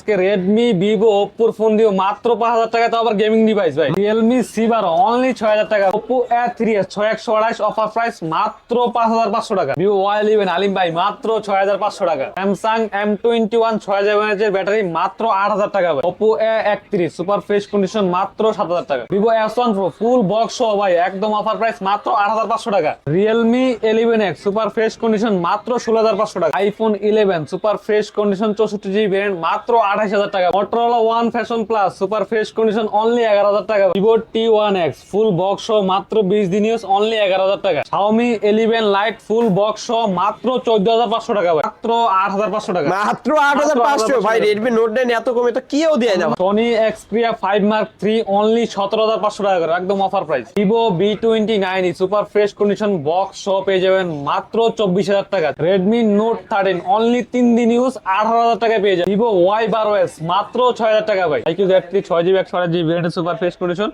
আজকে Redmi Vivo ওপ্পোর phone দিও মাত্র 5,000 টাকায়, তো আবার গেমিং ডিভাইস ভাই। রিয়েলমি সি12 অনলি 6,000 টাকা। ওপ্পো A3s 6128 অফার প্রাইস মাত্র 5,500 টাকা। ভিভো Y11 আলিম ভাই মাত্র 6,500 টাকা। স্যামসাং M21 6000 mAh এর ব্যাটারি মাত্র 8,000 টাকা ভাই। Oppo A31 super fresh condition মাত্র 7,000 টাকা। ভিভো S1 Pro ফুল বক্স সহ ভাই একদম অফার প্রাইস মাত্র 8,500 টাকা। Realme 11X super fresh condition মাত্র 16,500 টাকা। IPhone 11 super fresh condition 64GB variant মাত্র 28,000 টাকা। Motorola One Fashion Plus super fresh condition only 11,000 টাকা। Vivo T1X ফুল বক্স সহ মাত্র 20 দিন ইউজ অনলি 11,000 টাকা। Xiaomi 11 Lite ফুল বক্স সহ মাত্র 14,500 টাকা ভাই। মাত্র 8,500 টাকা। মাত্র 8,500 ভাই। Redmi Note 9 এত কমে তো কেউ দেয় না। Sony Xperia 5 Mark III only 17,500 টাকা করে একদম offer price. Vivo V29 super fresh condition box সহ পেয়ে যাবেন মাত্র 24,000 টাকা। Redmi Note 13 অনলি 3 দিন ইউজ 18,000 টাকায় পেয়ে যাবেন। Vivo Y12s মাত্র 6,000 টাকা ভাই। iQOO Z3 6GB 128GB variant super fresh condition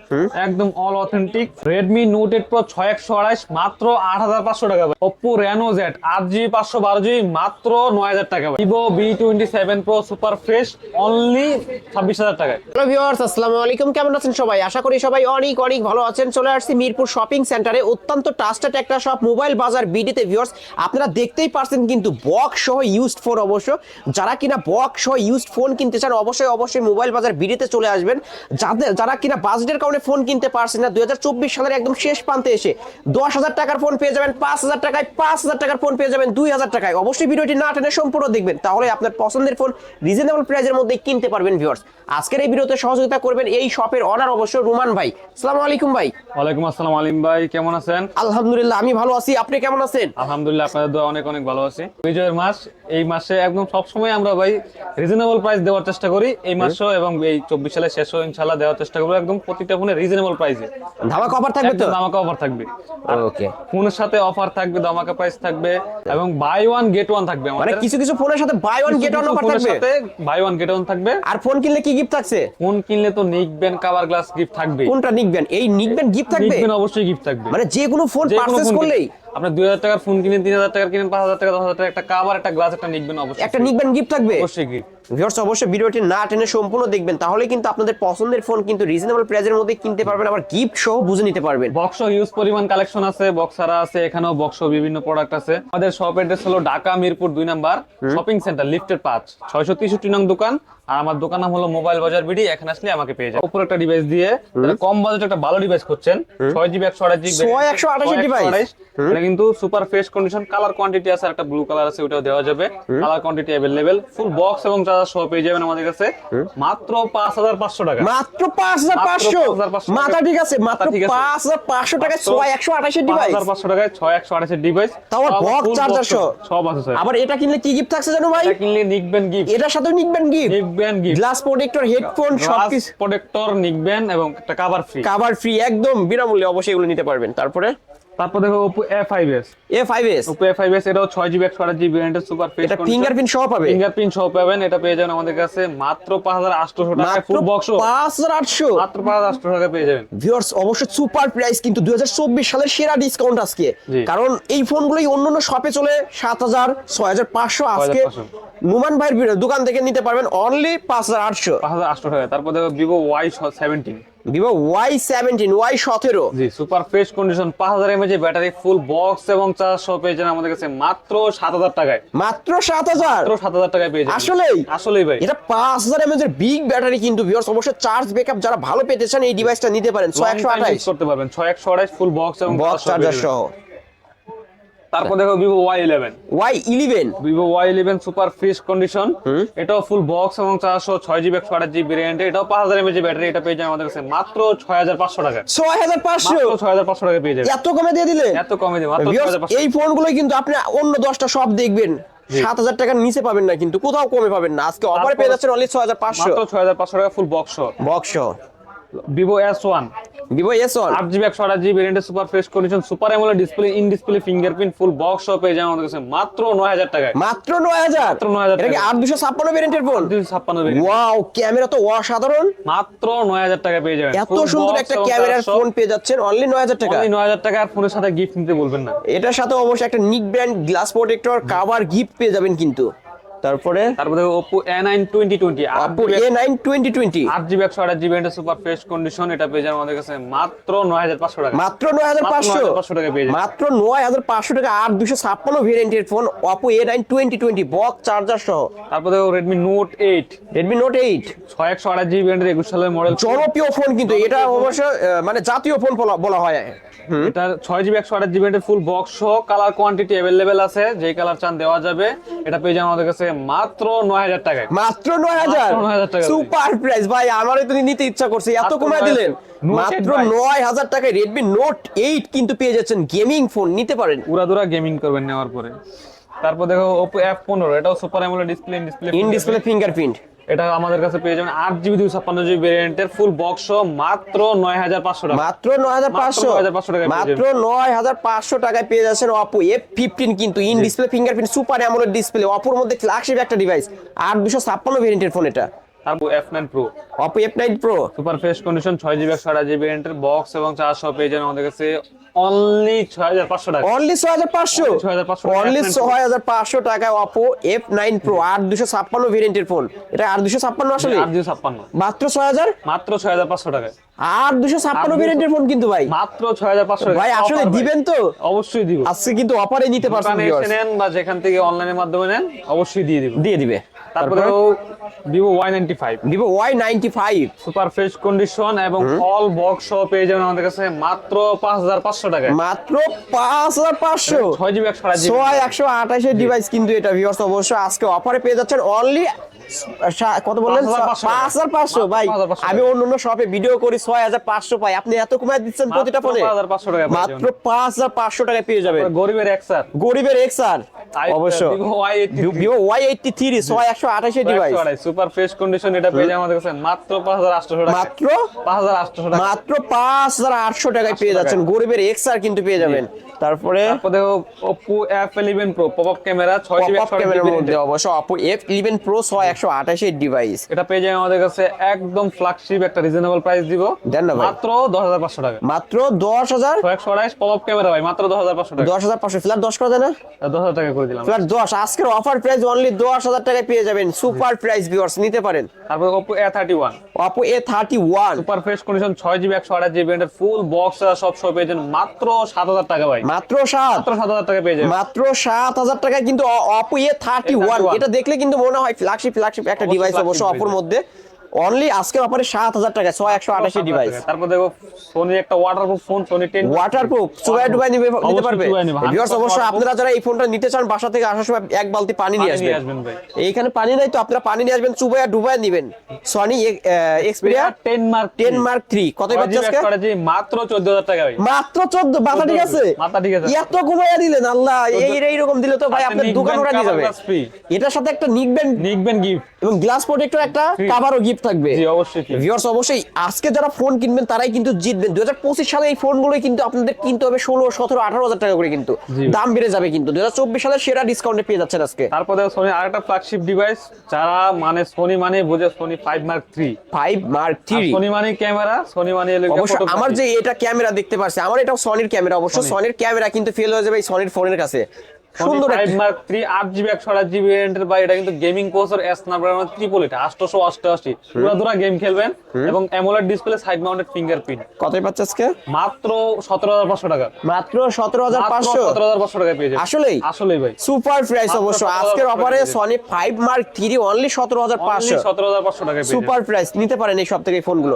একদম all authentic. Redmi Note 8 Pro 6128 মাত্র 8,500 টাকা ভাই। Oppo Reno Z 8GB 512GB মাত্র 9,000 টাকা ভাই। Vivo V27 Pro super fresh only 26,000 টাকায়। হ্যালো ভিউয়ার্স, আসসালামু আলাইকুম। কেমন আছেন সবাই? আশা করি সবাই অনেক অনেক ভালো আছেন। চলে আসছি মিরপুর শপিং সেন্টারে, অত্যন্ত ট্রাস্টেড একটা শপ মোবাইল বাজার বিডিতে। ভিউয়ার্স, আপনারা দেখতেই পারছেন কিন্তু বক্স সহ ইউজড ফোন। অবশ্য যারা কিনা বক্স সহ ইউজড ফোন কিনতে চান অবশ্যই অবশ্যই মোবাইল বাজার বিডিতে চলে আসবেন। যারা কিনা বাজেটের কারণে ফোন কিনতে পারছেন না, 2024 সালের একদম শেষ প্রান্তে এসে 10,000 টাকার ফোন পেয়ে যাবেন 5,000 টাকায়, 5,000 টাকার ফোন পেয়ে যাবেন 2,000 টাকায়। অবশ্যই ভিডিওটি না টেনে সম্পূর্ণ দেখবেন, তাহলে আপনার পছন্দের ফোন রিজনেবল প্রাইসের মধ্যে কিনতে পারবেন। ভিউয়ার্স, আজকের এই ভিডিওতে সহযোগিতা করবেন এই শপের অনার অবশ্য রুমান ভাই। আসসালামু আলাইকুম ভাই। ওয়ালাইকুম আসসালাম আলিম ভাই, কেমন আছেন? আলহামদুলিল্লাহ আমি ভালো আছি, আপনি কেমন আছেন? আলহামদুলিল্লাহ আপনাদের দোয়া অনেক অনেক ভালো আছি। বিজয়ের মাস, এই মাসে একদম সবসময় আমরা ভাই রিজনেবল প্রাইস দেওয়ার চেষ্টা করি। এই মাসও এবং এই 24 সালের শেষও ইনশাআল্লাহ দেওয়ার চেষ্টা করবো একদম প্রতিটা ফোনে রিজনেবল প্রাইসে। ধামাকা অফার থাকবে তো? ধামাকা অফার থাকবে। ওকে, ফোনের সাথে অফার থাকবে, ধামাকা প্রাইস থাকবে এবং বাই ওয়ান গেট ওয়ান থাকবে। মানে কিছু কিছু ফোনের সাথে buy one get one offer থাকবে। বাই ওয়ান গেট ওয়ান থাকবে। আর ফোন কিনলে কি গিফট থাকছে? ফোন কিনলে তো নিকবেন কভার গ্লাস গিফট থাকবে। কোনটা নিকবেন? এই নিকবেন গিফট থাকবে? নিকবেন অবশ্যই গিফট থাকবে। মানে যে কোনো ফোন পারচেজ করলেই আপনি 2,000 টাকার ফোন কিনেন, 3,000 টাকার কিনেন, 5,000 টাকা, 10,000 টাকা একটা কভার, একটা গ্লাস, একটা নিকবেন অবশ্যই। একটা নিকবেন গিফট থাকবে অবশ্যই গিফট। ভিউয়ার্স, অবশ্যই ভিডিওটি না টেনে সম্পূর্ণ দেখবেন, তাহলে কিন্তু আপনাদের পছন্দের ফোন কিন্তু রিজনেবল প্রাইসের মধ্যে কিনতে পারবেন, আবার গিফট সহ বুঝে নিতে পারবেন। বক্স হিউজ পরিমাণ কালেকশন আছে, বক্সারা আছে, এখানেও বক্স বিভিন্ন প্রোডাক্ট আছে। আমাদের শপ অ্যাড্রেস হলো Dhaka Mirpur 2 number shopping centre লিফটের 5 663 নং দোকান। আর আমার দোকান নাম হলো মোবাইল বাজার বিডি। এখানে আসলে আমাকে পেয়ে যাবেন। উপর একটা ডিভাইস দিয়ে কম বাজেট একটা ভালো ডিভাইস করছেন, 6GB 128GB 128 ডিভাইস। এটা কিন্তু super fresh condition, colour quantity আছে, একটা ব্লু কালার আছে, ওটাও দেওয়া যাবে। কালার কোয়ান্টিটি अवेलेबल, ফুল বক্স এবং চার্জার সহ পেয়ে যাবেন আমাদের কাছে মাত্র 5,500 টাকা। মাত্র 5,500? মাথা ঠিক আছে, মাত্র 5,500 টাকায় 128 ডিভাইস। 5,500 টাকায় 128 ডিভাইস, তাও বক্স চার্জার সহ সব আছে স্যার। আবার এটা কিনলে কি গিফট থাকছে জানো ভাই? এটা কিনলে নিকবেন গিফট, এটার সাথেও নিকবেন গিফট, নিকবেন গিফট, গ্লাস প্রোটেক্টর, হেডফোন, সবকিছু প্রোটেক্টর, নিকবেন এবং একটা কভার ফ্রি। কভার ফ্রি একদম বিনামূল্যে, অবশ্যই এগুলো নিতে পারবেন। তারপর দেখো Oppo A5s। Oppo A5s এটাও 6GB 128GB ভেরিয়েন্টের সুপার ফ্রেশ এটা ফিঙ্গারপ্রিন্ট সহ পাবে? ফিঙ্গারপ্রিন্ট সহ পাবেন। এটা পেয়ে যাবেন আমাদের কাছে মাত্র 5,800 টাকা ফুল বক্স। 5,800? মাত্র 5,800 টাকা পেয়ে যাবেন। ভিউয়ার্স, অবশ্যই সুপার প্রাইস কিন্তু 2024 সালের সেরা ডিসকাউন্ট আজকে। কারণ এই ফোনগুলোই অন্যান্য শপে চলে 7,000 6,500, আজকে নুমান ভাইয়ের দোকান থেকে নিতে পারবেন অনলি 5,800 টাকা। তারপর দেখো Vivo Y17। Vivo Y17 Y17 জি, super fresh condition, 5,000 mAh battery, full box এবং চার্জ সহ পেয়ে যাবেন আমাদের কাছে মাত্র 7,000 টাকায়। মাত্র 7,000? মাত্র 7,000 টাকায় পেয়ে যাবেন। আসলেই ভাই, এটা 5,000 mAh এর বিগ ব্যাটারি কিন্তু। ভিউয়ার্স, অবশ্যই চার্জ ব্যাকআপ যারা ভালো পেতে চান এই ডিভাইসটা নিতে পারেন। 6128 করতে পারবেন, 6128 ফুল বক্স এবং চার্জার সহ। তারপর দেখো Vivo Y11। Vivo Y11 super fresh condition, এটাও ফুল বক্স এবং 6GB 128GB ভেরিয়েন্ট, এটাও 5,000 mAh ব্যাটারি। এটা পেয়ে যাবেন আমাদের কাছে মাত্র 6,500 টাকা। 6,500? 6,500 টাকা পেয়ে যাবেন। এত কমে দিয়ে দিলে? এত কমে দিয়ে মাত্র 6,500। এই ফোনগুলো কিন্তু আপনি অন্য 10টা সব দেখবেন 7,000 টাকার নিচে পাবেন না, কিন্তু কোথাও কমে পাবেন না। আজকে অফারে পেয়ে যাচ্ছেন অনলি 6,500। মাত্র 6,500 টাকা full box. Vivo S1 8GB 128GB ভেরিয়েন্টের super fresh condition, super AMOLED display, in display fingerprint, full box সহ পেয়ে যাবেন আমাদের কাছে মাত্র 9,000 টাকায়। মাত্র 9,000? এটা কি 8,256 ভেরিয়েন্টের ফোন? 8,256 ভেরিয়েন্ট। ওয়াও, ক্যামেরা তো অসাধারণ। মাত্র 9,000 টাকায় পেয়ে যাবেন। এত সুন্দর একটা ক্যামেরার ফোন পেয়ে যাচ্ছেন অনলি 9,000 টাকা। অনলি 9,000 টাকা। আর ফোনের সাথে গিফট নিতে বলবেন না। এটার সাথে অবশ্যই একটা নিক brand glass protector cover gift পেয়ে যাবেন কিন্তু। তারপরে Oppo A9 2020 Oppo A9 2020 8GB 128GB এটা সুপার ফ্রেশ কন্ডিশন, এটা পেয়ে যাবেন আমাদের কাছে মাত্র 9500 টাকা। মাত্র 9500 টাকা পেয়ে যাবেন। মাত্র 9500 টাকা 8256 ভেরিয়েন্টের phone Oppo A9 2020 box charger সহ। তারপর দেখো Redmi Note 8 Redmi Note 8 6128GB এর 21 সালের মডেল, জনপ্রিয় ফোন, কিন্তু এটা অবশ্য মানে জাতীয় ফোন বলা হয়। এটা 6GB 128GB এর ফুল বক্স সহ কালার কোয়ান্টিটি अवेलेबल আছে, যেই কালার চান দেওয়া যাবে। এটা পেয়ে যাবেন আমাদের কাছে মাত্র 9000 টাকায়। মাত্র 9000 টাকা। সুপার প্রাইস ভাই, আমারই তো নিতে ইচ্ছা করছে, এত কমায় দিলেন। মাত্র 9000 টাকায় Redmi Note 8 কিন্তু পেয়ে যাচ্ছেন, গেমিং ফোন নিতে পারেন, উড়াদুরা গেমিং করবেন নেওয়ার পরে। তারপর দেখো Oppo F15 এটাও super AMOLED display, in display fingerprint. এটা আমাদের কাছে পেয়ে যাবেন 8GB 256GB ভেরিয়েন্টের ফুল বক্স সহ মাত্র 9500 টাকা। মাত্র 9500 টাকায় মাত্র 9500 টাকায় পেয়ে যাচ্ছেন Oppo F15 কিন্তু in display fingerprint super AMOLED display, Oppo মধ্যে ফ্ল্যাগশিপ একটা ডিভাইস, 8256 ভেরিয়েন্টের ফোন এটা। তারপর F9 Pro Oppo F9 Pro super fresh condition 6GB 128GB ভেরিয়েন্টের বক্স এবং চার্জ সহ পেয়ে যাবেন আমাদের কাছে অনলি 6500 টাকা। অনলি 6500 অনলি 6500 টাকায় Oppo F9 Pro 8256 ভেরিয়েন্টের ফোন। এটা 8256 আসলে 8256 মাত্র 6000 মাত্র 6500 টাকায়। 8256 ভেরিয়েন্টের ফোন কিন্তু ভাই মাত্র 6500 টাকা। ভাই আসলে দিবেন তো? অবশ্যই দিব। আজকে কিন্তু অফারে নিতে পারছেন দোকানে ভিউয়ার্স, এসে নেন বা যেখান থেকে অনলাইনের মাধ্যমে নেন অবশ্যই দিয়ে দিবে। তারপরে Vivo Y95 Vivo Y95 super fresh condition এবং অল বক্স সহ পেয়ে যাবেন আমাদের কাছে মাত্র 5500 টাকায়। মাত্র 5500 6GB 128GB 6128 এর ডিভাইস কিন্তু এটা ভিউয়ার্স অবশ্যই আজকে অফারে পেয়ে যাচ্ছেন অনলি কত বললেন 5500 ভাই। 5500 আমি অন্য শপে ভিডিও করি 6500 পাই, আপনি এত কমায় দিচ্ছেন প্রতিটা ফোনে 5500 টাকা মাত্র 5500 টাকায় পেয়ে যাবেন। গরিবের এক্সার গরিবের এক্সার অবশ্য Vivo Y83 6128 এর ডিভাইস সুপার ফ্রেশ কন্ডিশন, এটা পেয়ে যাবেন আমাদের কাছে মাত্র 5800 টাকা। মাত্র 5800 টাকা। মাত্র 5800 টাকায় পেয়ে যাচ্ছেন, গরিবের এক্সআর কিন্তু পেয়ে যাবেন। তারপরে দেখো Oppo F11 Pro popup camera 6GB popup ক্যামেরার মধ্যে অবশ্য Oppo F11 Pro 6128 এর ডিভাইস। এটা পেয়ে যাবেন আমাদের কাছে একদম ফ্ল্যাগশিপ একটা রিজনেবল প্রাইস দিব। দেন না ভাই, মাত্র 10500 টাকা। মাত্র 10000 128 পপআপ ক্যামেরা ভাই মাত্র 10500 টাকা। 10500 ফ্ল্যাট 10 করে দেন না, 10000 টাকা করে দিলাম। ফ্ল্যাট 10 আজকের অফার প্রাইস অনলি 10000 টাকায় পেয়ে যাবেন, সুপার প্রাইস ভিউয়ার্স নিতে পারেন। তারপর Oppo A31 Oppo A31 super fresh condition 6GB 128GB এর ফুল বক্স সব পেয়ে যাবেন মাত্র 7000 টাকা ভাই। মাত্র 7000 টাকা পেয়ে যাবেন। মাত্র 7000 টাকায় কিন্তু Oppo A31 এটা দেখলে কিন্তু মনে হয় ফ্ল্যাগশিপ একটা ডিভাইস অবশ্য Oppoর মধ্যে। অনলি আজকে অফারে 7000 টাকায় 6128 ডিভাইস। তারপর দেখো Sony একটা ওয়াটারপ্রুফ ফোন Sony 10 ওয়াটারপ্রুফ ডুবাই নিতে পারবে ভিউয়ার্স। অবশ্যই আপনারা যারা এই ফোনটা নিতে চান বাসা থেকে আসার সময় এক বালতি পানি নিয়ে আসবেন ভাই। এইখানে পানি নাই তো আপনারা পানি নিয়ে আসবেন, ডুবাই নেবেন। Sony Xperia 10 Mark 3 কত পাচ্ছেন আজকে? মাত্র 14000 টাকা ভাই। মাত্র 14 মাথা ঠিক আছে? মাথা ঠিক আছে। এত কমাইয়া দিলেন আল্লাহ, এইরকম দিলে তো ভাই আপনার দোকান ওরা নিয়ে যাবে। এটার সাথে একটা নিকবেন গিফট এবং গ্লাস প্রোটেক্টর একটা কভারও গিফট থাকবে। জি অবশ্যই ভিউয়ার্স অবশ্যই আজকে যারা ফোন কিনবেন তারাই কিন্তু জিতবেন। 2025 সালে এই ফোনগুলোই কিন্তু আপনাদের কিনতে হবে 16, 17, 18,000 টাকা করে, কিন্তু দাম বেড়ে যাবে কিন্তু 2024 সালে সেরা ডিসকাউন্টে পেয়ে যাচ্ছেন আজকে। তারপর দেখো Sony আরেকটা ফ্ল্যাগশিপ ডিভাইস, যারা মানে Sony মানে বুঝে Sony 5 Mark 3 Sony মানে ক্যামেরা, Sony মানে অবশ্য আমার যে এটা ক্যামেরা দেখতে পাচ্ছি, আমার এটাও সনির ক্যামেরা, অবশ্য সনির ক্যামেরা কিন্তু ফেল হয়ে যাবে এই সনির ফোনের কাছে। সুন্দর 5 Mark 3 8GB 128GB ভেরিয়েন্টের ভাই, এটা কিন্তু গেমিং প্রসেসর Snapdragon 888 পুরো গেম খেলবেন এবং AMOLED display side mounted fingerprint. কতই পাচ্ছে আজকে? মাত্র 17500 টাকা। মাত্র 17500 17500 টাকা পেয়ে যাবেন। আসলেই ভাই সুপার প্রাইস অবশ্য আজকের অফারে Sony 5 Mark 3 অনলি 17500 টাকা পেয়ে সুপার প্রাইস নিতে পারেন এই সব থেকে এই ফোনগুলো।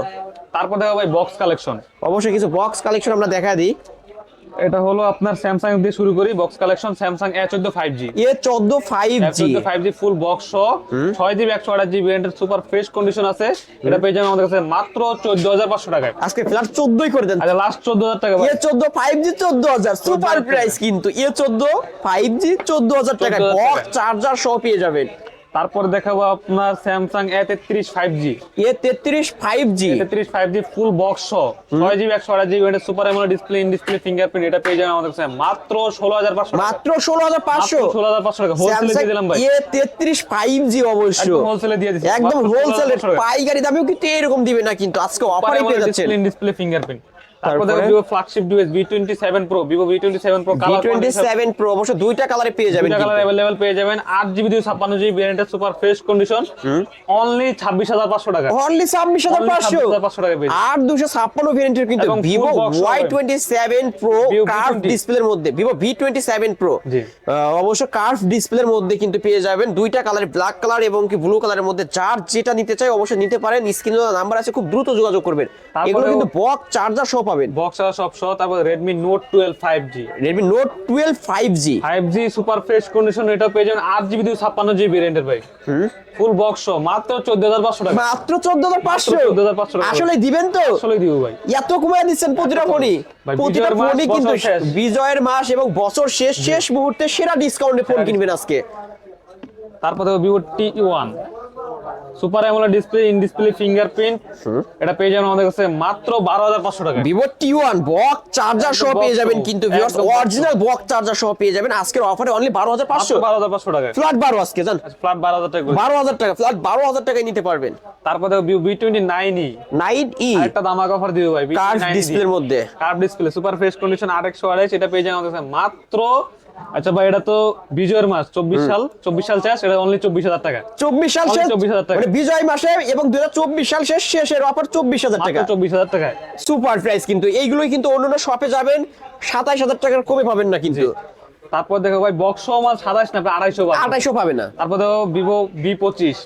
তারপর দেখো ভাই বক্স কালেকশন, অবশ্যই কিছু বক্স কালেকশন আমরা দেখা দিই। এটা হলো আপনার স্যামসাং দিয়ে শুরু করি box collection. Samsung A14 5G ফুল বক্স সহ 6GB 128GB ভেরিয়েন্টের সুপার ফ্রেশ কন্ডিশন আছে। এটা পেয়ে যাবেন আমাদের কাছে মাত্র 14500 টাকায়। আজকে ফ্ল্যাট 14ই করে দেন। আচ্ছা লাস্ট 14000 টাকা ভাই। A14 5G 14000 সুপার প্রাইস কিন্তু A14 5G 14000 টাকা বক্স চার্জার সহ পেয়ে যাবেন। তারপর দেখাবো আপনার স্যামসাং A33 5G ফুল বক্স সহ 6GB 128GB এর super AMOLED display in display fingerprint. এটা পেয়ে যাবেন আমাদের কাছে মাত্র 16500 মাত্র 16500 টাকা হোলসেলে দিয়ে দিলাম ভাই। A33 5G অবশ্য একদম হোলসেলে দিয়ে দিচ্ছি, একদম হোলসেলে পাইকারি দামেও কিন্তু এরকম দিবে না, কিন্তু আজকে অফারে পেয়ে যাচ্ছেন ইন ডিসপ্লে ফিঙ্গারপ্রিন্ট। তারপর দেখো Vivo flagship device V27 Pro, Vivo V27 Pro colour V27 Pro অবশ্য দুইটা কালারে পেয়ে যাবেন, দুইটা কালার अवेलेबल পেয়ে যাবেন। 8GB 256GB ভেরিয়েন্টের সুপার ফ্রেশ কন্ডিশন, অনলি 26500 টাকা, অনলি 26500 টাকা পেয়ে 8256 ভেরিয়েন্টের কিন্তু এবং Vivo full box Y27 Pro Vivo curve V20 ডিসপ্লের মধ্যে, Vivo V27 Pro জি। অবশ্য কার্ভ ডিসপ্লের মধ্যে কিন্তু পেয়ে যাবেন দুইটা কালার, ব্ল্যাক কালার এবং কি ব্লু কালারের মধ্যে। যার যেটা নিতে চাই অবশ্যই নিতে পারেন, স্ক্রিনে নাম্বার আছে, খুব দ্রুত যোগাযোগ করবেন। এগুলো কিন্তু বক্স চার্জার সহ পাবেন, বক্স আর সব সহ। তারপর Redmi Note 12 5G, Redmi Note 12 5G super fresh condition, এটা পেয়ে যাবেন 8GB 256GB ভেরিয়েন্টের ভাই, ফুল বক্স সহ মাত্র 14500 টাকা, মাত্র 14500 14500 টাকা। আসলে দিবেন তো? আসলে দিব ভাই, এত কমায় দিচ্ছেন প্রতিটা ফোনই, ভাই, প্রতিটা বিজয়ের মাস, ফোনই কিন্তু বছর শেষ। বিজয়ের মাস এবং বছর শেষ মুহূর্তে সেরা ডিসকাউন্টে ফোন কিনবেন আজকে। তারপর দেখো Vivo T1 super AMOLED display, in display fingerprint, এটা পেয়ে যাবেন আমাদের কাছে মাত্র 12500 টাকা। Vivo T1 বক্স চার্জার সহ একদম পেয়ে box যাবেন সহ, কিন্তু ভিউয়ার্স, একদম box অরিজিনাল বক্স চার্জার সহ পেয়ে যাবেন আজকের অফারে অনলি 12500, 12500 টাকা, ফ্ল্যাট 12 আজকে জান, ফ্ল্যাট 12000 টাকা করে। 12000 টাকা ফ্ল্যাট 12000 টাকায় নিতে পারবেন। তারপর দেখো Vivo V29e 9E একটা দামাকা অফার দিও ভাই, কার্ভ ডিসপ্লের মধ্যে, curve display super fresh condition 8/128, এটা পেয়ে যাবেন আমাদের কাছে মাত্র, আচ্ছা ভাই এটা তো বিজয়ের মাস 24 সাল শেষ, এটা অনলি 24000 টাকা, 24 সাল Only শেষ 24000 টাকা। মানে বিজয় মাসে এবং 2024 সাল শেষের অফার 24000 টাকা, মাত্র 24000 টাকায়। সুপার প্রাইস কিন্তু এইগুলোই কিন্তু অন্যান্য শপে যাবেন 27000 টাকার কমে পাবেন না কিন্তু, তারপর দেখো ভাই বক্স মাল 27 না 250 পাবেন, 2800 পাবে না। তারপর দেখো Vivo V25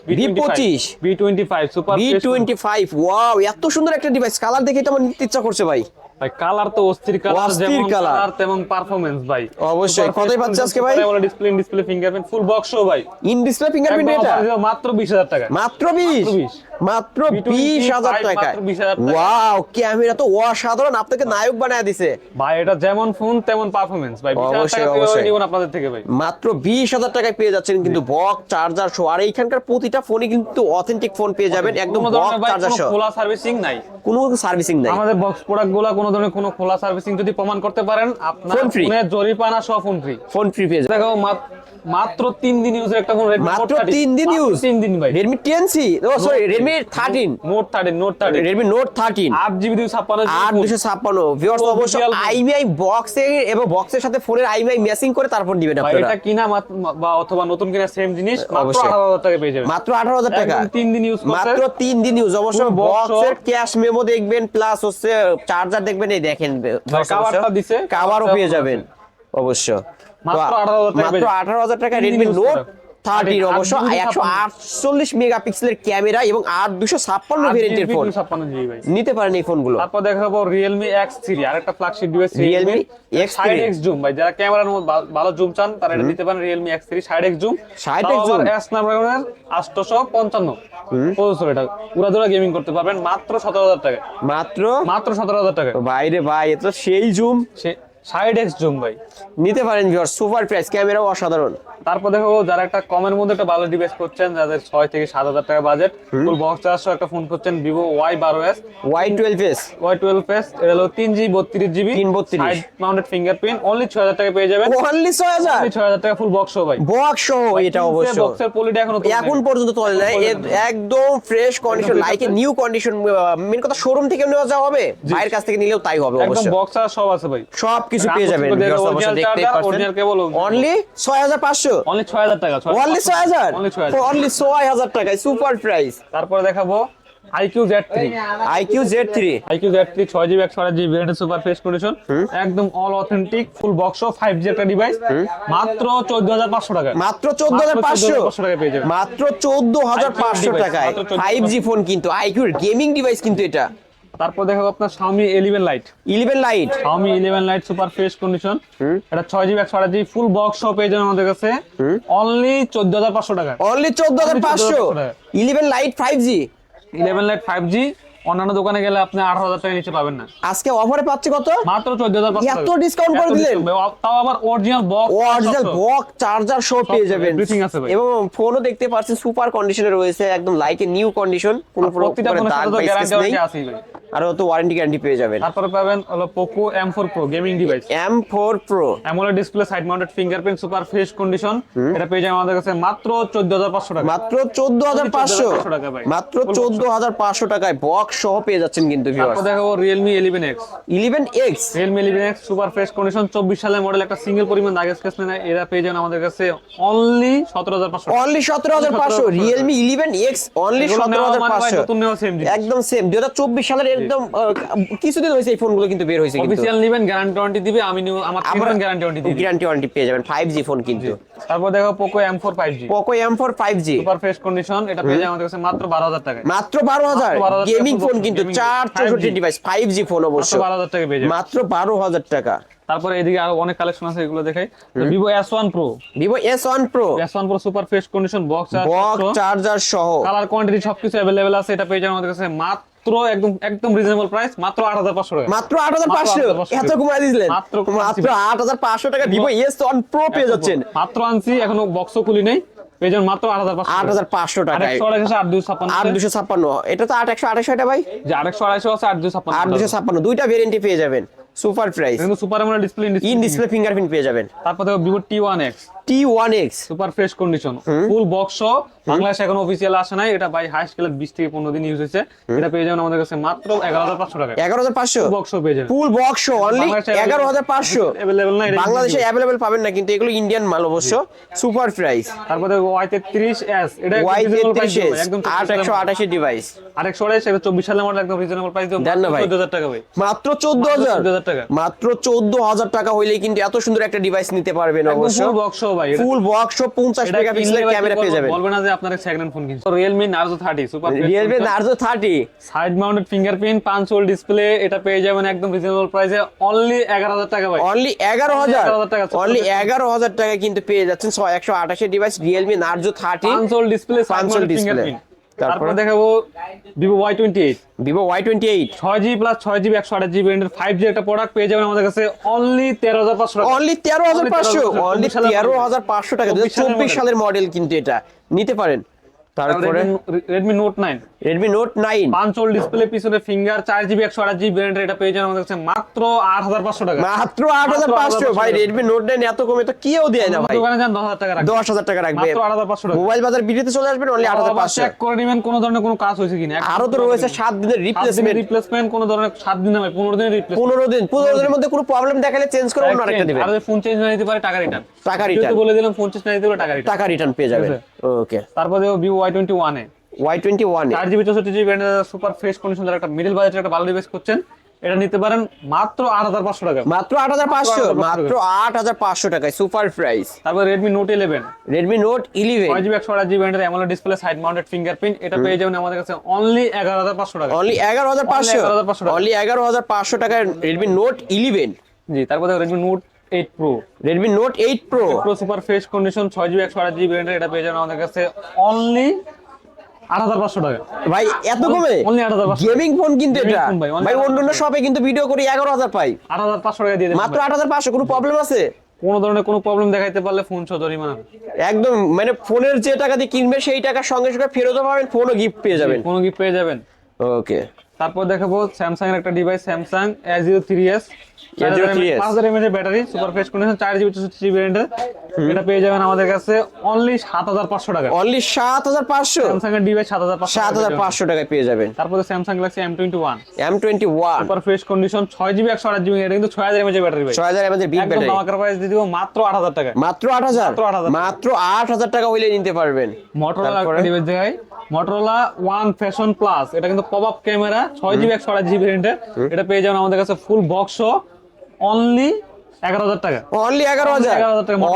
V25 super fresh V25 wow, এত সুন্দর একটা ডিভাইস, কালার দেখে তো আমার নিতে ইচ্ছা করছে ভাই। ভাই কালার তো অস্থির কালার, অস্থির যেমন colour। কালার তেমন পারফরম্যান্স ভাই, অবশ্যই। কতই পাচ্ছে আজকে ভাই? ডিসপ্লে ফিঙ্গারপ্রিন্ট ফুল বক্স ভাই, ইন ডিসপ্লে ফিঙ্গারপ্রিন্ট একদম এটা offer দিও মাত্র 20000 টাকা, মাত্র 20 মাত্র V25 20000 টাকা, মাত্র 20000 টাকা। ওয়াও ক্যামেরা তো অসাধারণ, আপনাকে নায়ক বানায় দিছে ভাই এটা যেমন ফোন তেমন পারফরম্যান্স ভাই, 20000 অবশ্যই, টাকা অবশ্যই। নিব আপনাদের থেকে ভাই, মাত্র 20000 টাকায় পেয়ে যাচ্ছেন কিন্তু বক্স চার্জার সহ। আর এইখানকার প্রতিটা ফোনই কিন্তু অথেন্টিক ফোন পেয়ে যাবেন, একদম কোনো বক্স ধরনের ভাই চার্জার কোনো সহ, খোলা সার্ভিসিং নাই, কোনো সার্ভিসিং নাই। আমাদের বক্স প্রোডাক্ট গুলা কোনো ধরনের কোনো খোলা সার্ভিসিং যদি প্রমাণ করতে পারেন, আপনার Phone free। ফোনের জরিমানা সহ ফোন ফ্রি। ফোন ফ্রি পেয়ে যাবেন দেখো মাত্র 3 দিন ইউজের একটা ফোন, Redmi মাত্র Note 30 3 দিন ইউজ, 3 দিন ভাই, Redmi 10C ও sorry Redmi 13 Note 30 Redmi Note 13 8GB 256 8256 viewers Full অবশ্য detail আইএমআই বক্সে এবং বক্সের সাথে ফোনের আইএমআই ম্যাচিং করে তারপর দিবেন ভাই, আপনারা। এটা কিনা বা অথবা নতুন কিনা সেম জিনিস মাত্র অবশ্যই। 18000 টাকা পেয়ে যাবেন, মাত্র 18000 টাকা, একদম 3 দিন ইউজ করতে, মাত্র 3 দিন ইউজ। অবশ্য Full box বক্সের সহ। ক্যাশ মেমো দেখবেন, প্লাস হচ্ছে চার্জার দেখবেন, এই দেখেন কভারটা দিছে, কভারও পেয়ে যাবেন অবশ্য। মাত্র 18000 টাকা মাত্র 18000 টাকা Redmi Note 30 অবশ্য 148 মেগাপিক্সেলের ক্যামেরা এবং 8256 ভেরিয়েন্টের ফোন 256GB ভাই। নিতে পারেন এই ফোনগুলো। তারপর দেখাবো Realme X3 আরেকটা flagship device, Realme X3 60x zoom ভাই, যারা ক্যামেরার মধ্যে ভালো জুম চান তারা এটা নিতে পারেন, Realme X3 60x zoom, 60x zoom। Snapdragon 855 processor, এটা উড়াধুরা গেমিং করতে পারবেন মাত্র 17000 টাকা, মাত্র 17000 টাকা, বাইরে ভাই, এ তো সেই জুম, 60x জুম ভাই। নিতে পারেন ভিউয়ার, সুপার প্রাইস, ক্যামেরাও অসাধারণ। তারপর দেখো যারা একটা কমের মধ্যে একটা ভালো ডিভাইস করছেন, যাদের 6 থেকে 7000 টাকা বাজেট, ফুল বক্স চার্জ সহ একটা ফোন করছেন Vivo Y12s Y12s এটা হলো 3GB 32GB 332 side mounted fingerprint, only 6000 টাকা পেয়ে যাবেন, only 6000 অনলি 6000 টাকা ফুল বক্স সহ ভাই, বক্স সহ। এটা অবশ্য বক্সের পলিটা এখনো তোলে এখন নাই। পর্যন্ত চলে নাই, একদম fresh condition, like a new condition. Main কথা শোরুম থেকে নেওয়া যা হবে, ভাইয়ের কাছ থেকে নিলেও তাই হবে একদম অবশ্য, বক্স আর সব আছে ভাই, সবকিছু পেয়ে যাবেন ভিউয়ার্স, অবশ্য দেখতেই অরিজিনাল কেবল অনলি 6500, অনলি 6000 টাকা, অনলি 6000, অনলি 6000। অনলি 6000 টাকায় সুপার প্রাইস। তারপরে দেখাবো IQ Z3 IQ Z3 6GB 128GB variant super fresh condition, একদম all authentic full box 5G একটা ডিভাইস, মাত্র 14500 টাকা, মাত্র 14500 টাকা পেয়ে যাবেন, মাত্র 14500 টাকায় মাত্র 14,500 5G ফোন কিন্তু, IQ গেমিং ডিভাইস কিন্তু এটা। তারপর দেখাবো আপনার Xiaomi 11 Lite 11 light Xiaomi 11 Lite super fresh condition, এটা 6GB 128GB ফুল বক্স সহ পেয়ে যাবেন আমাদের কাছে অনলি 14500 টাকা, only 14500 11 light 5G 11 Lite 5G। অন্যান্য দোকানে গেলে আপনি 18000 টাকা নিচে পাবেন না, আজকে অফারে পাচ্ছি কত? মাত্র 14500 টাকা, এত ডিসকাউন্ট করে দিলেন, তাও আবার original box, original box charger সহ পেয়ে যাবেন, everything আছে ভাই। এবং ফোনও দেখতে পাচ্ছেন সুপার কন্ডিশনে রয়েছে, একদম লাইক এ নিউ কন্ডিশন, কোনো প্রতিটা ফোনের সাথে তো দাগ নেই, গ্যারান্টি আছে ভাই। আর তো ওয়ারেন্টি গ্যারান্টি পেয়ে যাবেন। তারপরে পাবেন হলো Poco M4 Pro gaming device, M4 Pro AMOLED display side mounted fingerprint super fresh condition, এটা পেয়ে যাবেন আমাদের কাছে মাত্র 14500 টাকা, মাত্র 14500 টাকা ভাই। মাত্র 14500 টাকায় বক্স সহ পেয়ে যাচ্ছেন কিন্তু তারপর ভিউয়ার্স। দেখাবো Realme 11X 11X Realme 11X super fresh condition 24 সালের মডেল, একটা সিঙ্গেল পরিমাণ দাগ স্ক্র্যাচ নেই, এরা পেয়ে যাবেন আমাদের কাছে only 17,500 only 17,500 Realme 11X only এগুলো নেওয়া মানে ভাই 17,500 নতুন নেওয়া সেম জিনিস। একদম সেম 2024 সালের একদম কিছুদিন হয়েছে এই ফোনগুলো কিন্তু বের হয়েছে কিন্তু অফিশিয়াল নেবেন গ্যারান্টি ওয়ারেন্টি দিবে, আমি আমার আমরা গ্যারান্টি ওয়ারেন্টি দিবে। গ্যারান্টি ওয়ারেন্টি পেয়ে যাবেন 5G ফোন কিন্তু। তারপর দেখো Poco M4 5G Poco M4 5G super fresh condition, এটা পেয়ে যাবেন আমাদের কাছে মাত্র 12,000 টাকায়। মাত্র 12,000 12,000 গেমিং টাকা ফোন কিন্তু gaming 464 ডিভাইস 5G ফোন মাত্র অবশ্য 12,000 টাকা পেয়ে যাবেন। মাত্র 12,000 টাকা। তারপরে এদিকে আরো অনেক কালেকশন আছে, এগুলো দেখাই। Vivo S1 Pro Vivo S1 Pro S1 Pro super fresh condition box charger সহ কালার কোয়ান্টিটি সবকিছু अवेलेबल আছে, এটা পেয়ে যাবেন আমাদের কাছে মাত্র একদম রিজনেবল প্রাইস, মাত্র 8,500 টাকা। মাত্র 8,500 এত কমায় দিলেন, মাত্র মাত্র 8,500 টাকা Vivo S1 Pro পেয়ে যাচ্ছেন। মাত্র আনছি, এখনো বক্সও খুলি নাই, পেয়ে যাবেন মাত্র 8,500 8,500 টাকায় 8,256 8,256 এটা তো 8,128 এটা ভাই যে 8,258 আছে 8,256 8,256 দুইটা ভেরিয়েন্টে পেয়ে যাবেন সুপার প্রাইস কিন্তু super AMOLED display in display fingerprint পেয়ে যাবেন। তারপর দেখো Vivo T1X T1X super fresh condition full box সহ, বাংলাদেশে এখন অফিসিয়াল আসে নাই, এটা বাই হাই স্কেলে 20 থেকে 15 দিন ইউজ হয়েছে, এটা পেয়ে যাবেন আমাদের কাছে মাত্র 11,500 টাকা। 11,500 বক্স পেয়ে যাবেন ফুল বক্স অনলি 11,500 अवेलेबल নাই বাংলাদেশে अवेलेबल পাবেন না কিন্তু এগুলো ইন্ডিয়ান মাল অবশ্য সুপার প্রাইস। তারপর দেখো Y33s এটা Y33s একদম 8,128 ডিভাইস 828 এটা 24 সালের মডেল, একদম রিজনেবল প্রাইস দিয়ে দেন না ভাই। 14,000 টাকা ভাই, মাত্র 14,000 14,000 টাকা। মাত্র 14,000 টাকা হইলেই কিন্তু এত সুন্দর একটা ডিভাইস নিতে পারবেন অবশ্য। ফুল বক্স ভাই, ফুল বক্স 50 মেগাপিক্সেলের ক্যামেরা পেয়ে যাবেন। বলবেন না যে আপনারা সেকেন্ড হ্যান্ড ফোন কিনছেন। Realme Narzo 30 super Realme Narzo 30 side mounted fingerprint 5 hole display, এটা পেয়ে যাবেন একদম রিজনেবল প্রাইসে অনলি 11,000 টাকা ভাই। অনলি 11,000 টাকা, অনলি 11,000 টাকা কিন্তু পেয়ে যাচ্ছেন 128 device Realme Narzo 30 5 hole display side 5 hole mounted display. Fingerprint. তারপর দেখাবো Vivo Y28 Vivo Y28 6GB plus 6GB 128GB ব্র্যান্ডের 5G একটা প্রোডাক্ট পেয়ে যাবেন আমাদের কাছে অনলি 13,500 টাকা। অনলি 13,500 অনলি 13,500 টাকা 2024 সালের মডেল কিন্তু এটা নিতে পারেন। তারপরে Redmi Note 9 Redmi Note 9 5 hole display পিছনে ফিঙ্গার 4GB 128GB ব্র্যান্ডের, এটা পেয়ে যাবেন আমাদের কাছে মাত্র 8,500 টাকা। মাত্র 8,500 ভাই Redmi Note 9 এত কমে তো কেউ দেয় না ভাই। দোকানে যান 10,000 টাকা রাখবেন, 10,000 টাকা রাখবে মাত্র 8,500 টাকা। মোবাইল বাজার ভিডিওতে চলে আসবেন অনলি 8,500 চেক করে নেবেন কোন ধরনের কোনো কাজ হয়েছে কিনা। আরো তো রয়েছে 7 দিনের রিপ্লেসমেন্ট, কোন ধরনের 7 দিন নয় 15 দিনের রিপ্লেসমেন্ট। 15 দিনের মধ্যে কোনো প্রবলেম দেখালে চেঞ্জ করে অন্য আরেকটা দিবেন। আর যদি ফোন চেঞ্জ না নিতে পারে টাকা রিটার্ন, টাকা রিটার্ন বলে দিলাম ফোন চেঞ্জ না নিতে পারে টাকা রিটার্ন, টাকা রিটার্ন পেয়ে যাবেন। ওকে তারপর দেখো Vivo Y21 এ Y21 4GB 64GB ব্র্যান্ডের সুপার ফ্রেশ কন্ডিশনের একটা মিডল বাজেটের একটা ভালো ডিভাইস করছেন, এটা নিতে পারেন মাত্র 8,500 টাকা। মাত্র 8,500 মাত্র 8,500 টাকায় সুপার প্রাইস। তারপর Redmi Note 11 Redmi Note 11 5GB 128GB ব্র্যান্ডের AMOLED display side mounted fingerprint, এটা পেয়ে যাবেন আমাদের কাছে অনলি 11,500 টাকা। অনলি 11,500 11,500 অনলি 11,500 টাকায় Redmi Note 11। জি, তারপর দেখো Redmi Note 8 Pro Redmi Note 8 Pro super fresh condition 6GB 128GB ব্র্যান্ডের, এটা পেয়ে যাবেন আমাদের কাছে অনলি 8,500 টাকা। ভাই এত কমে Only 8,500 গেমিং ফোন কিন্তু Gaming এটা phone ভাই, only ভাই অন্যান্য শপে কিন্তু ভিডিও করি 11,000 পাই 8,500 টাকা দিয়ে দেবেন মাত্র 8,500 কোনো প্রবলেম আছে? কোনো ধরনের কোনো প্রবলেম দেখাইতে পারলে ফোন সহ জরিমানা, একদম মানে ফোনের যে টাকা দিয়ে কিনবে সেই টাকার সঙ্গে সঙ্গে ফেরতও পাবেন, ফোনও গিফট পেয়ে যাবেন। কোনো গিফট পেয়ে যাবেন। ওকে তারপর দেখাবো স্যামসাং এর একটা device Samsung A03s 5,000 mAh battery super fresh condition 4GB 64GB ব্র্যান্ডের, এটা পেয়ে যাবেন আমাদের কাছে অনলি 7,500 টাকা। অনলি 7,500 স্যামসাং এর ডিভাইস 7,500 টাকায় পেয়ে যাবেন। তারপরে Samsung Galaxy M21 M21 super fresh condition 6GB 128GB, এটা কিন্তু 6000 mAh ব্যাটারি ভাই, 6000 mAh বিগ একদম ব্যাটারি ধামাকা প্রাইস দিয়ে দিব মাত্র 8,000 টাকা। মাত্র 8,000 মাত্র 8,000 মাত্র 8,000 টাকা হইলে নিতে পারবেন। Motorola একটা ডিভাইস দেখাই Motorola One Fashion Plus, এটা কিন্তু pop up camera 6GB 128GB ব্র্যান্ডের, এটা পেয়ে যাবেন আমাদের কাছে ফুল বক্স অনলি 11,000 টাকা। অনলি 11,000 টাকা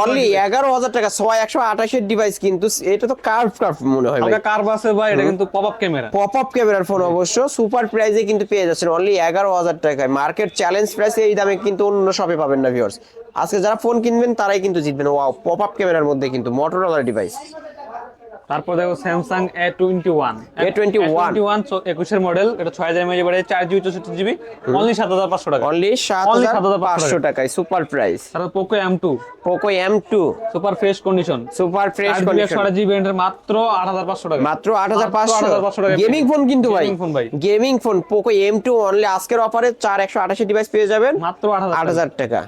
অনলি 11,000 টাকা 128 এর ডিভাইস কিন্তু এটা তো কার্ভ মনে হয় ভাই, হালকা কার্ভ আছে ভাই, এটা কিন্তু pop up camera pop up ক্যামেরার ফোন অবশ্য সুপার প্রাইসে কিন্তু পেয়ে যাচ্ছেন অনলি 11,000 টাকায়। মার্কেট চ্যালেঞ্জ প্রাইসে এই দামে কিন্তু অন্য শপে পাবেন না ভিউয়ার্স। আজকে যারা ফোন কিনবেন তারাই কিন্তু জিতবেন। ওয়াও পপ আপ ক্যামেরার মধ্যে কিন্তু Motorola ডিভাইস। তারপর দেখো Samsung A21 A21 21 এর মডেল, এটা 6000 mAh battery 4GB 64GB only 7,500 টাকা। অনলি 7,500 টাকায় সুপার প্রাইস। তারপর Poco M2 Poco M2 super fresh condition super fresh 4GB condition 128GB ব্র্যান্ডের মাত্র 8,500 টাকা। মাত্র 8,500 টাকা। গেমিং ফোন কিন্তু ভাই, গেমিং ফোন ভাই, gaming phone Poco M2 only আজকের অফারে 4128 ডিভাইস পেয়ে যাবেন মাত্র 8,000 8,000 টাকা।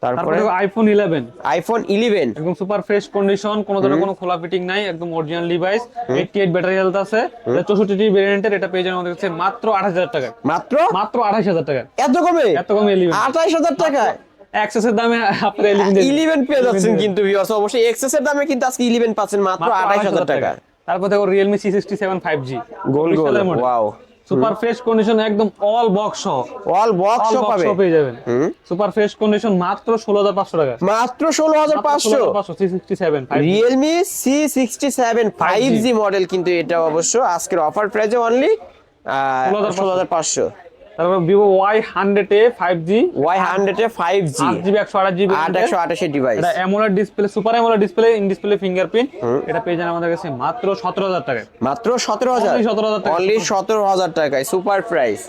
তারপরে আইফোন 11 আইফোন 11 একদম সুপার ফ্রেশ কন্ডিশন, কোনো ধরনের কোনো খোলা ফিটিং নাই, একদম অরিজিনাল ডিভাইস, 88 ব্যাটারি হেলথ আছে, এটা 64 জিবি ভেরিয়েন্টের, এটা পেয়ে যাবেন আমাদের কাছে মাত্র 28000 টাকা। মাত্র মাত্র 28000 টাকা। এত কমে? এত কমে 11 28000 টাকা এক্সেসের দামে আপনারা 11 পেয়ে যাচ্ছেন কিন্তু ভিউয়ার্স, অবশ্যই এক্সেসের দামে কিন্তু আজকে 11 পাচ্ছেন মাত্র 28000 টাকা। তারপর দেখো Realme C67 5G গোল গোল, ওয়াও, সুপার ফ্রেশ কন্ডিশন, একদম অল বক্স সহ, অল বক্স সহ পাবে, পেয়ে যাবেন সুপার ফ্রেশ কন্ডিশন মাত্র 16500 টাকা। মাত্র 16500 C67 5G Realme C67 5G model কিন্তু এটা অবশ্য আজকের অফার প্রাইসে অনলি 16500। তারপর Vivo Y100A 5G, Y100 এ 5G 8GB 128GB 828 ডিভাইস, এটা AMOLED display, super AMOLED display, in display fingerprint, এটা পেয়ে যান আমাদের কাছে মাত্র 17000 টাকায়। মাত্র 17000, Only 17,000 টাকা। অনলি 17000 টাকায় সুপার প্রাইস।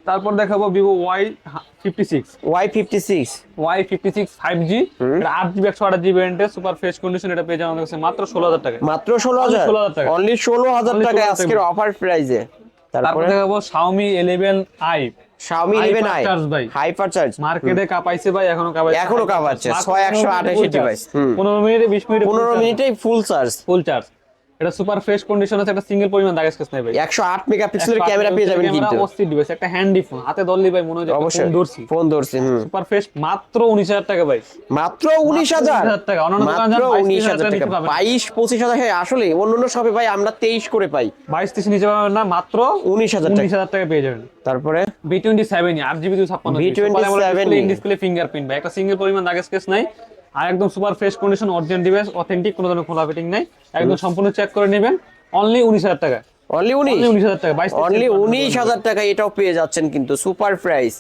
তারপর দেখাবো Vivo Y56 Y56 5G, এটা 8GB 128GB ভেরিয়েন্টের, সুপার ফ্রেশ কন্ডিশন, এটা পেয়ে যান আমাদের কাছে মাত্র 16000 টাকায়। মাত্র 16000 টাকা। অনলি 16000 টাকায় আজকের অফার প্রাইসে। তারপর তারপরে দেখাবো Xiaomi 11i, Xiaomi 11i Hypercharge ভাই। হাইপার চার্জ মার্কেটে কাপাইছে ভাই, এখনো কাপাচ্ছে 6128 ডিভাইস। 15 মিনিটে 20 মিনিটে 15 মিনিটেই ফুল চার্জ। ফুল চার্জ, এটা সুপার ফ্রেশ কন্ডিশন আছে, একটা সিঙ্গেল পরিমাণ দাগ স্কেচ নাই ভাই, 108 মেগাপিক্সেলের ক্যামেরা পেয়ে যাবেন কিন্তু, অস্থির ডিভাইস, একটা হ্যান্ডি ফোন, হাতে ধরলি ভাই মনে হয় যে অবশ্যই ফোন ধরছি। ফোন ধরছি। সুপার ফ্রেশ মাত্র 19000 টাকা ভাই, মাত্র 19000 টাকা। অন্যান্য দোকানে মাত্র যান 19000 টাকা, 22-25,000। হ্যাঁ আসলে অন্যান্য শপে ভাই আমরা 23 করে পাই, 22-23 নিচে পাবেন না, মাত্র 19000 টাকা। 19000 টাকা পেয়ে যাবেন। তারপরে B27 8GB 256 in display fingerprint ভাই, একটা সিঙ্গেল পরিমাণ দাগ স্কেচ নাই, আর একদম super fresh condition, original device, authentic, কোনো ধরনের খোলা ফিটিং নাই, একদম সম্পূর্ণ চেক করে নেবেন। অনলি 19000 টাকা, অনলি 19000 টাকা, অনলি 19000 টাকা এটাও পেয়ে যাচ্ছেন কিন্তু সুপার প্রাইস।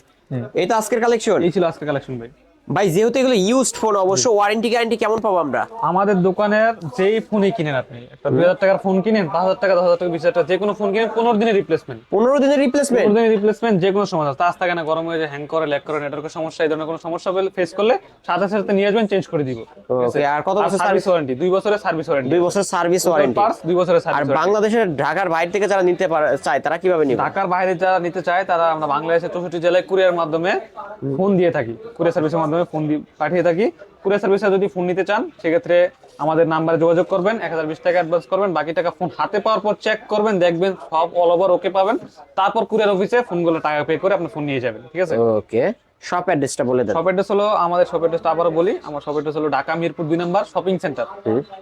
এই তো আজকের কালেকশন। এই ছিল আজকের কালেকশন ভাই। ভাই যেহেতু এগুলো ইউজড ফোন, অবশ্য ওয়ারেন্টি গ্যারান্টি কেমন পাবো আমরা? আমাদের দোকানের যেই ফোনই কিনেন, আপনি একটা 2000 টাকার ফোন কিনেন, 5000 টাকা, 10000 টাকা, 20000 টাকা, যে কোনো ফোন কিনেন, 15 দিনের রিপ্লেসমেন্ট, 15 দিনের রিপ্লেসমেন্ট, 15 দিনের রিপ্লেসমেন্ট, যে কোনো সমস্যা, চার্জ থাকে না, গরম হয়ে যায়, হ্যাং করে, ল্যাগ করে, নেটওয়ার্কের সমস্যা, এই ধরনের কোনো সমস্যা ফেস করলে সাথে সাথে নিয়ে আসবেন, চেঞ্জ করে দিব। ওকে, আর কত বছর সার্ভিস ওয়ারেন্টি? 2 বছরের সার্ভিস ওয়ারেন্টি, 2 বছর সার্ভিস ওয়ারেন্টি, 2 বছরের আর সার্ভিস। বাংলাদেশের ঢাকার বাইরে থেকে যারা নিতে চায় তারা কিভাবে নিবে? ঢাকার বাইরে যারা নিতে চায় তারা আমরা বাংলাদেশের 64 জেলায় কুরিয়ার মাধ্যমে ফোন দিয়ে থাকি, কুরিয়ার সার্ভিসের মাধ্যমে ফোন পাঠিয়ে থাকি। কুরিয়ার সার্ভিসে যদি ফোন নিতে চান, সেক্ষেত্রে আমাদের নাম্বারে যোগাযোগ করবেন, 1020 টাকা অ্যাডভান্স করবেন, বাকি টাকা ফোন হাতে পাওয়ার পর চেক করবেন, দেখবেন সব অল ওভার ওকে পাবেন, তারপর কুরিয়ার অফিসে ফোনগুলো টাকা পে করে আপনি ফোন নিয়ে যাবেন, ঠিক আছে? ওকে, শপ অ্যাড্রেসটা বলে দেন। শপ অ্যাড্রেস হলো, আমাদের শপ অ্যাড্রেসটা আবারও বলি, আমার শপ অ্যাড্রেস হলো ঢাকা মিরপুর 2 নম্বর শপিং সেন্টার,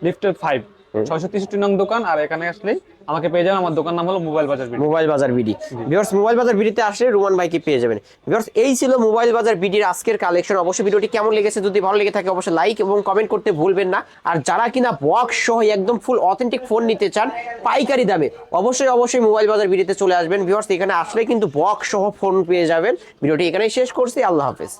লিফটেড 5, 663 নং দোকান। আর এখানে আসলেই আমাকে পেয়ে যাবেন, আমার দোকান নাম হলো মোবাইল বাজার বিডি। মোবাইল বাজার বিডি। ভিউয়ার্স, মোবাইল বাজার বিডিতে আসলে রুমান ভাইকে পেয়ে যাবেন। ভিউয়ার্স, এই ছিল মোবাইল বাজার বিডির আজকের কালেকশন। অবশ্যই ভিডিওটি কেমন লেগেছে, যদি ভালো লেগে থাকে অবশ্যই লাইক এবং কমেন্ট করতে ভুলবেন না। আর যারা কিনা বক্স সহ একদম ফুল অথেন্টিক ফোন নিতে চান পাইকারি দামে, অবশ্যই মোবাইল বাজার বিডিতে চলে আসবেন। ভিউয়ার্স, এখানে আসলে কিন্তু বক্স সহ ফোন পেয়ে যাবেন। ভিডিওটি এখানেই শেষ করছি, আল্লাহ হাফেজ।